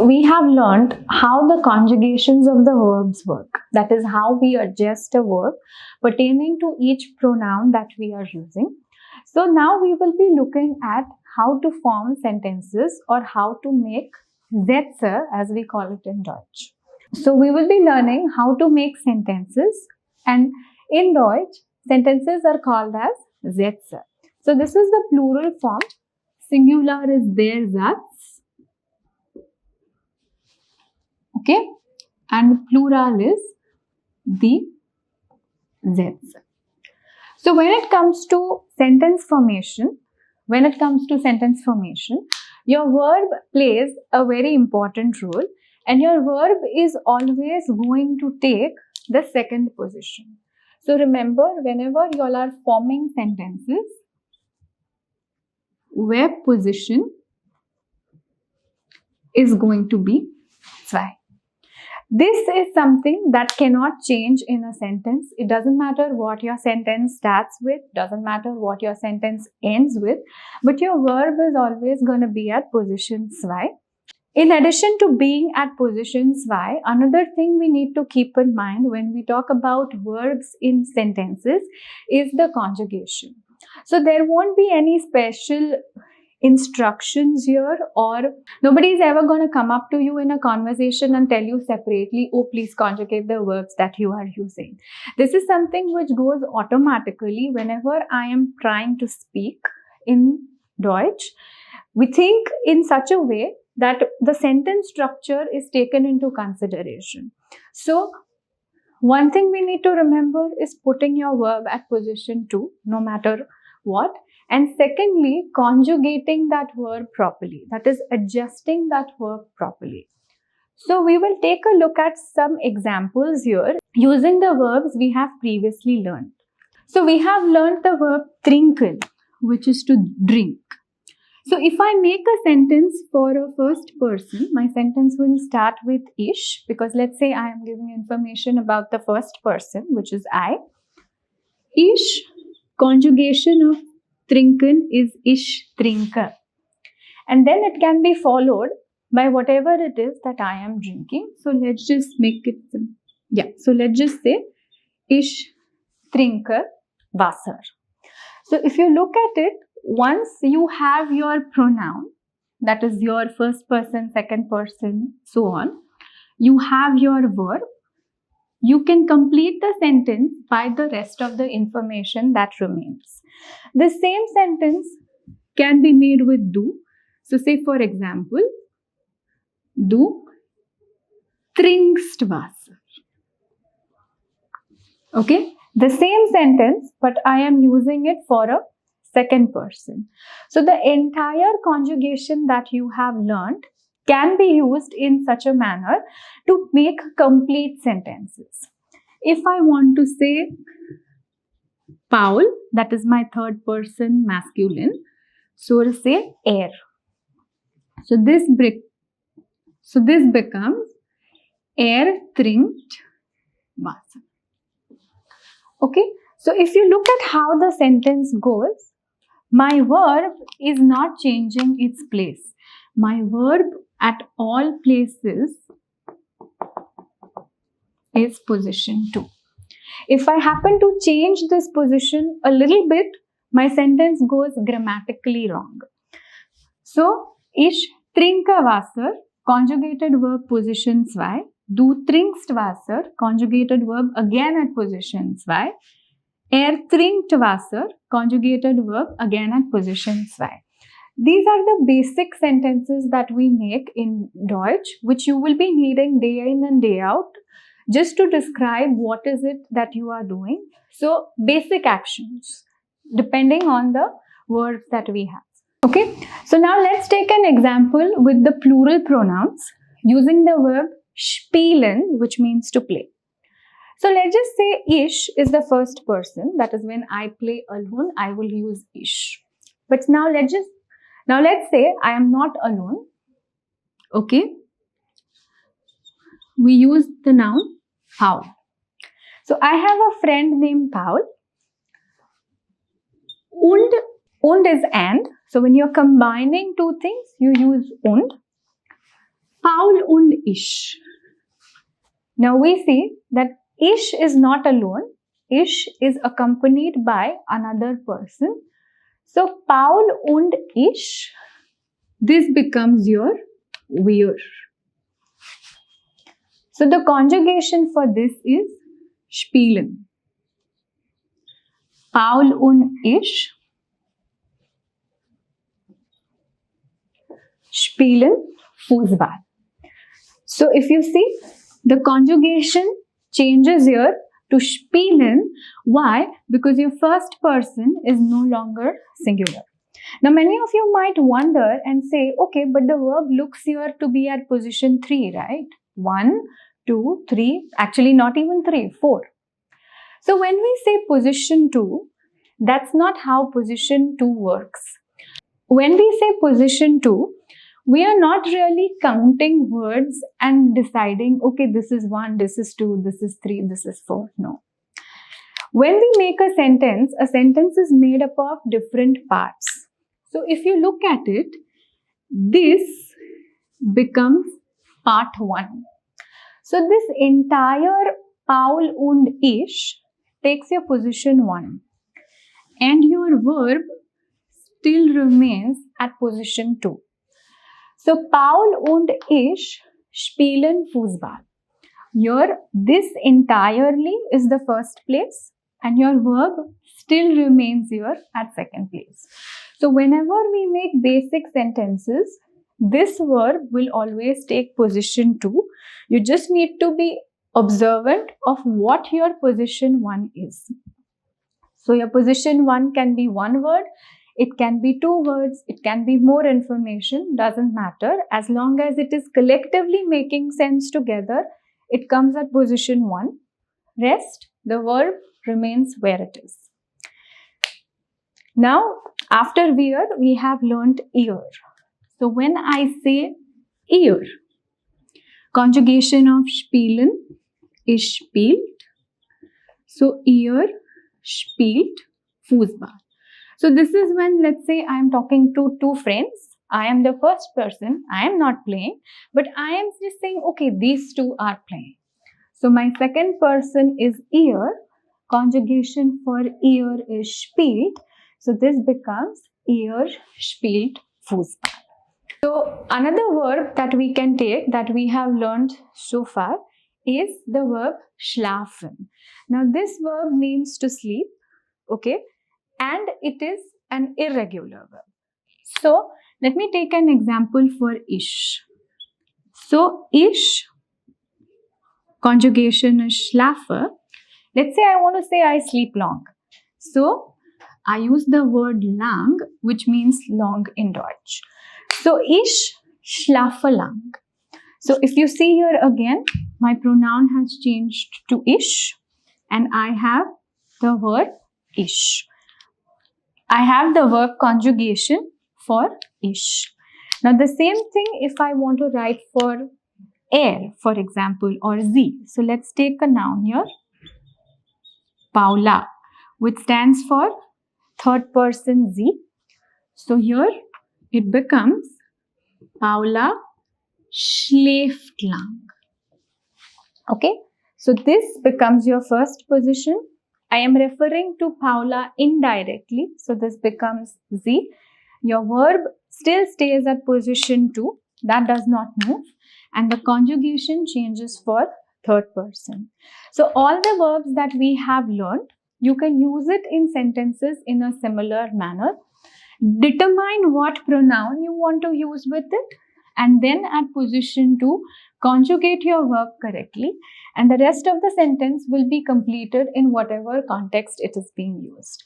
we have learned how the conjugations of the verbs work. That is how we adjust a verb pertaining to each pronoun that we are using. So now we will be looking at how to form sentences or how to make Sätze, as we call it in Deutsch. So we will be learning how to make sentences, and in Deutsch, sentences are called as Sätze. So this is the plural form. Singular is der Satz. Okay, and plural is the Sätze. So when it comes to sentence formation, your verb plays a very important role, and your verb is always going to take the second position. So remember, whenever you all are forming sentences, verb position is going to be zwei. This is something that cannot change in a sentence. It doesn't matter what your sentence starts with, doesn't matter what your sentence ends with, but your verb is always going to be at position zwei. In addition to being at position zwei, another thing we need to keep in mind when we talk about verbs in sentences is the conjugation. So there won't be any special instructions here, or nobody is ever going to come up to you in a conversation and tell you separately, oh, please conjugate the verbs that you are using. This is something which goes automatically whenever I am trying to speak in Deutsch. We think in such a way that the sentence structure is taken into consideration. So one thing we need to remember is putting your verb at position 2, no matter what. And secondly, conjugating that verb properly, that is adjusting that verb properly. So we will take a look at some examples here using the verbs we have previously learned. So we have learned the verb trinken, which is to drink. So if I make a sentence for a first person, my sentence will start with ich, because let's say I am giving information about the first person, which is I. Ich, conjugation of Trinken is ich trinke. And then it can be followed by whatever it is that I am drinking. So let's just make it, so let's just say ich trinke Wasser. So if you look at it, once you have your pronoun, that is your first person, second person, so on, you have your verb, you can complete the sentence by the rest of the information that remains. The same sentence can be made with du. So say for example, du trinkst Wasser. Okay, the same sentence, but I am using it for a second person. So the entire conjugation that you have learned can be used in such a manner to make complete sentences. If I want to say Paul, that is my third person masculine, so to say er. So this becomes er trinkt Wasser. Okay, so if you look at how the sentence goes, my verb is not changing its place. My verb at all places is position 2. If I happen to change this position a little bit, my sentence goes grammatically wrong. So, ich trinke Wasser, conjugated verb position 2. Du trinkst Wasser, conjugated verb again at position 2. Er trinkt Wasser, conjugated verb again at position 2. These are the basic sentences that we make in Deutsch, which you will be needing day in and day out, just to describe what is it that you are doing. So basic actions depending on the verbs that we have. Okay, so now let's take an example with the plural pronouns using the verb spielen, which means to play. So let's just say ich is the first person, that is when I play alone, I will use ich. But now let's say I am not alone. Okay, we use the noun Paul. So I have a friend named Paul. Und is and. So when you're combining two things, you use und. Paul und ich. Now we see that ich is not alone. Ich is accompanied by another person. So Paul und ich, this becomes your wir. So the conjugation for this is Spielen. Paul und ich spielen Fußball. So if you see, the conjugation changes here to spielen. Why? Because your first person is no longer singular. Now many of you might wonder and say, okay, but the verb looks here to be at position 3, right? 1, 2, 3, actually not even 3, 4. So when we say position 2, that's not how position 2 works. When we say position 2, we are not really counting words and deciding, okay, this is 1, this is 2, this is 3, this is 4. No. When we make a sentence is made up of different parts. So if you look at it, this becomes part 1. So this entire Paul und ich takes your position 1. And your verb still remains at position 2. So Paul und ich spielen Fußball. Here, this entirely is the first place and your verb still remains here at second place. So whenever we make basic sentences, this verb will always take position 2. You just need to be observant of what your position 1 is. So your position 1 can be one word, it can be 2 words, it can be more information, doesn't matter. As long as it is collectively making sense together, it comes at position 1. Rest, the verb remains where it is. Now, after wir, we have learnt ear. So when I say ear, conjugation of spielen is spielt. So ear spielt Fußball. So this is when, let's say, I am talking to 2 friends. I am the first person. I am not playing, but I am just saying, okay, these 2 are playing. So my second person is ear. Conjugation for ear is spielt. So this becomes ear spielt Fußball. So another verb that we can take that we have learned so far is the verb schlafen. Now this verb means to sleep, okay, and it is an irregular verb. So let me take an example for ich. So ich, conjugation is schlafe. Let's say I want to say I sleep long. So I use the word lang, which means long in Deutsch. So ich schlafe lang. So if you see here again, my pronoun has changed to ich and I have the word ich. I have the verb conjugation for ich. Now the same thing if I want to write for er, for example, or sie. So let's take a noun here, Paula, which stands for third person sie. So here it becomes Paula schläft lang. Okay, so this becomes your first position. I am referring to Paula indirectly, so this becomes sie. Your verb still stays at position 2, that does not move, and the conjugation changes for third person. So all the verbs that we have learned, you can use it in sentences in a similar manner. Determine what pronoun you want to use with it, and then at position 2, conjugate your verb correctly, and the rest of the sentence will be completed in whatever context it is being used.